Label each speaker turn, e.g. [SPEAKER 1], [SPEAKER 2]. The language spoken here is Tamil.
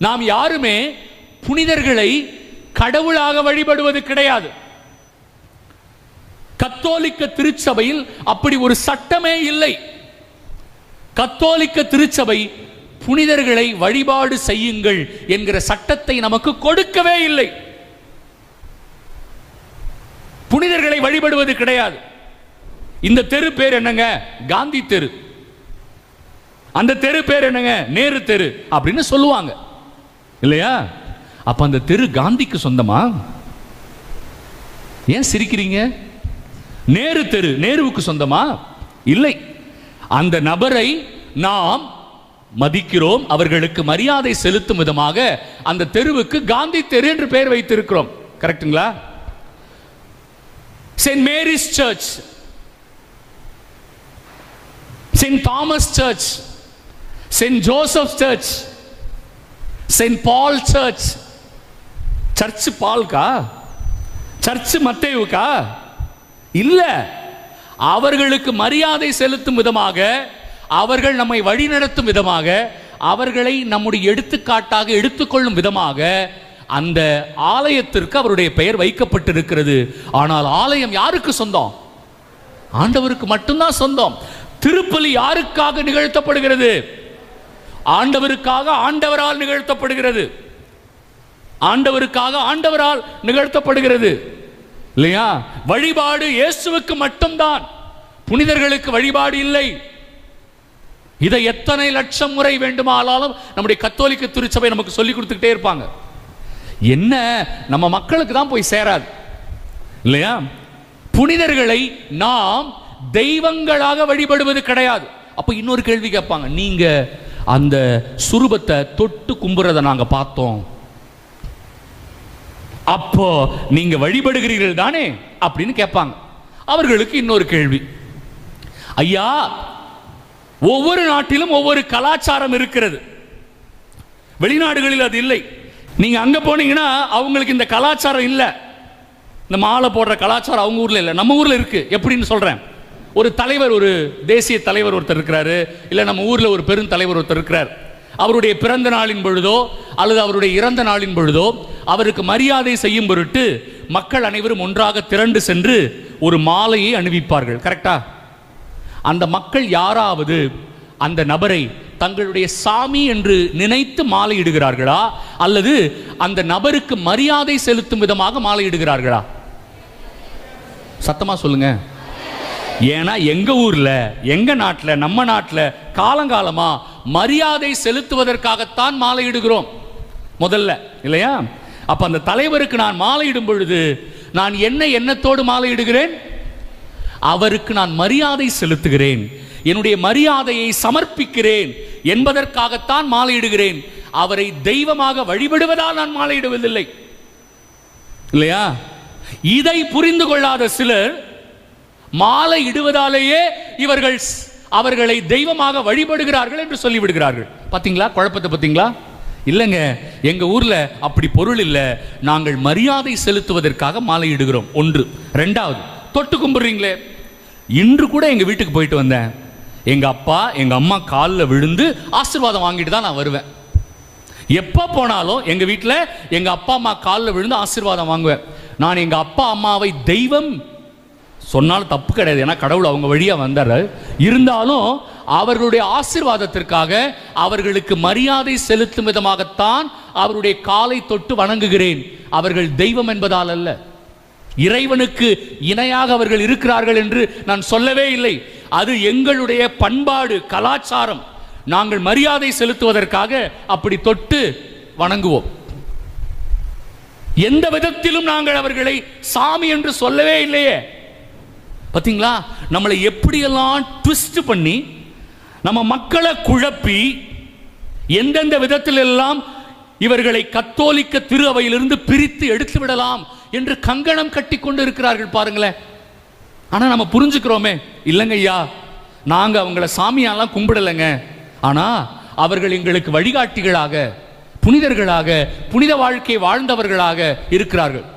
[SPEAKER 1] நாம் யாருமே புனிதர்களை கடவுளாக வழிபடுவது கிடையாது. கத்தோலிக்க திருச்சபையில் அப்படி ஒரு சட்டமே இல்லை. கத்தோலிக்க திருச்சபை புனிதர்களை வழிபாடு செய்யுங்கள் என்கிற சட்டத்தை நமக்கு கொடுக்கவே இல்லை. புனிதர்களை வழிபடுவது கிடையாது. இந்த தெரு பேர் என்னங்க? காந்தி தெரு. அந்த தெரு பேர் என்னங்க? நேரு தெரு அப்படின்னு சொல்லுவாங்க இல்லையா? அப்ப அந்த தெரு காந்திக்கு சொந்தமா? ஏன் சிரிக்கிறீங்க? நேரு தெரு நேருவுக்கு சொந்தமா? இல்லை. அந்த நபரை நாம் மதிக்கிறோம், அவர்களுக்கு மரியாதை செலுத்தும் விதமாக அந்த தெருவுக்கு காந்தி தெரு என்று பெயர் வைத்திருக்கிறோம். கரெக்ட்டுங்களா? Saint Mary's church, saint Thomas church, saint Joseph church, saint Paul church. Church பால்கா? சர்ச் மத்தேயுக்கா? இல்ல. அவர்களுக்கு மரியாதை செலுத்தும் விதமாக, அவர்கள் நம்மை வழிநடத்தும் விதமாக, அவர்களை நம்முடைய எடுத்துக்காட்டாக எடுத்துக்கொள்ளும் விதமாக அந்த ஆலயத்திற்கு அவருடைய பெயர் வைக்கப்பட்டிருக்கிறது. ஆனால் ஆலயம் யாருக்கு சொந்தம்? ஆண்டவருக்கு மட்டும்தான் சொந்தம். திருப்பலி யாருக்காக நிகழ்த்தப்படுகிறது? ஆண்டவருக்காக, ஆண்டவரால் நிகழ்த்தப்படுகிறது. ஆண்டவருக்காக, ஆண்டவரால் நிகழ்த்தப்படுகிறது இல்லையா? வழிபாடு இயேசுவுக்கு மட்டும்தான், புனிதர்களுக்கு வழிபாடு இல்லை. இதை எத்தனை லட்சம் முறை வேண்டுமானாலும் நம்முடைய கத்தோலிக்க திருச்சபை நமக்கு சொல்லி கொடுத்துக்கிட்டே இருப்பாங்க. என்ன, நம்ம மக்களுக்கு தான் போய் சேராது இல்லையா? புனிதர்களை நாம் தெய்வங்களாக வழிபடுவது கிடையாது. அப்ப இன்னொரு கேள்வி கேட்பாங்க, நீங்க அந்த சுரூபத்தை தொட்டு கும்புறதை நாங்க பார்த்தோம், அப்போ நீங்க வழிபடுகிறீர்கள் தானே அப்படின்னு கேட்பாங்க. அவர்களுக்கு இன்னொரு கேள்வி, ஐயா, ஒவ்வொரு நாட்டிலும் ஒவ்வொரு கலாச்சாரம் இருக்கிறது. வெளிநாடுகளில் அது இல்லை. நீங்க அங்க போனீங்கன்னா அவங்களுக்கு இந்த கலாச்சாரம் இல்லை. இந்த மாலை போடுற கலாச்சாரம் அவங்க ஊர்ல இல்லை, நம்ம ஊர்ல இருக்கு. எப்படின்னு சொல்றேன். ஒரு தலைவர், ஒரு தேசிய தலைவர் ஒருத்தர் இருக்கிறாரு, இல்ல நம்ம ஊர்ல ஒரு பெருந்தலைவர் ஒருத்தர் இருக்கிறார். அவருடைய பிறந்த நாளின் பொழுதோ அல்லது அவருடைய இறந்த நாளின் பொழுதோ அவருக்கு மரியாதை செய்யும் பொருட்டு மக்கள் அனைவரும் ஒன்றாக திரண்டு சென்று ஒரு மாலையை அணிவிப்பார்கள். கரெக்டா? அந்த மக்கள் யாராவது அந்த நபரை தங்களுடைய சாமி என்று நினைத்து மாலையிடுகிறார்களா அல்லது அந்த நபருக்கு மரியாதை செலுத்தும் விதமாக மாலையிடுகிறார்களா? சத்தமா சொல்லுங்க. ஏன்னா எங்க ஊர்ல, எங்க நாட்டுல, நம்ம நாட்டுல காலங்காலமா மரியாதை செலுத்துவதற்காகத்தான் மாலையிடுகிறோம் முதல்ல இல்லையா? அப்ப அந்த தலைவருக்கு நான் மாலையிடும் பொழுது நான் என்ன எண்ணத்தோடு மாலையிடுகிறேன்? அவருக்கு நான் மரியாதை செலுத்துகிறேன், என்னுடைய மரியாதையை சமர்ப்பிக்கிறேன் என்பதற்காகத்தான் மாலையிடுகிறேன். அவரை தெய்வமாக வழிபடுவதால் நான் மாலையிடுவதில்லை இல்லையா? இதை புரிந்து கொள்ளாத சிலர் மாலை இடுவதாலேயே இவர்கள் அவர்களை தெய்வமாக வழிபடுகிறார்கள் என்று சொல்லிவிடுகிறார்கள். பாத்தீங்களா குழப்பத்தை? பாத்தீங்களா? இல்லைங்க, எங்க ஊர்ல அப்படி பொருள் இல்லை, நாங்கள் மரியாதை செலுத்துவதற்காக மாலையிடுகிறோம். ஒன்று. ரெண்டாவது, தொட்டு கும்பிடுறீங்களே. இன்று கூட எங்க வீட்டுக்கு போயிட்டு வந்தேன், எங்க அப்பா எங்க அம்மா காலில் விழுந்து ஆசீர்வாதம் வாங்கிட்டு தான் நான் வருவேன். எப்போ போனாலும் எங்க வீட்டில் எங்க அப்பா அம்மா காலில் விழுந்து ஆசீர்வாதம் வாங்குவேன். நான் எங்க அப்பா அம்மாவை தெய்வம் சொன்னாலும் தப்பு கிடையாது, ஏன்னா கடவுள் அவங்க வழியா வந்தார். இருந்தாலும் அவர்களுடைய ஆசீர்வாதத்திற்காக அவர்களுக்கு மரியாதை செலுத்தும் விதமாகத்தான் அவருடைய காலை தொட்டு வணங்குகிறேன். அவர்கள் தெய்வம் என்பதால் அல்ல, இறைவனுக்கு இணையாக அவர்கள் இருக்கிறார்கள் என்று நான் சொல்லவே இல்லை. அது எங்களுடைய பண்பாடு, கலாச்சாரம். நாங்கள் மரியாதை செலுத்துவதற்காக அப்படி தொட்டு வணங்குவோம். எந்த விதத்திலும் நாங்கள் அவர்களை சாமி என்று சொல்லவே இல்லையே. பாத்தீங்களா? நம்மளை எப்படியெல்லாம் ட்விஸ்ட் பண்ணி நம்ம மக்களை குழப்பி எந்தெந்த விதத்தில் எல்லாம் இவர்களை கத்தோலிக்க திரு அவையிலிருந்து பிரித்து எடுத்து விடலாம் என்று கங்கணம் கட்டி கொண்டு இருக்கிறார்கள் பாருங்களேன். ஆனா நம்ம புரிஞ்சுக்கிறோமே, இல்லைங்க ஐயா, நாங்க அவங்கள சாமியாலாம் கும்பிடலைங்க, ஆனா அவர்கள் எங்களுக்கு வழிகாட்டிகளாக, புனிதர்களாக, புனித வாழ்க்கை வாழ்ந்தவர்களாக இருக்கிறார்கள்.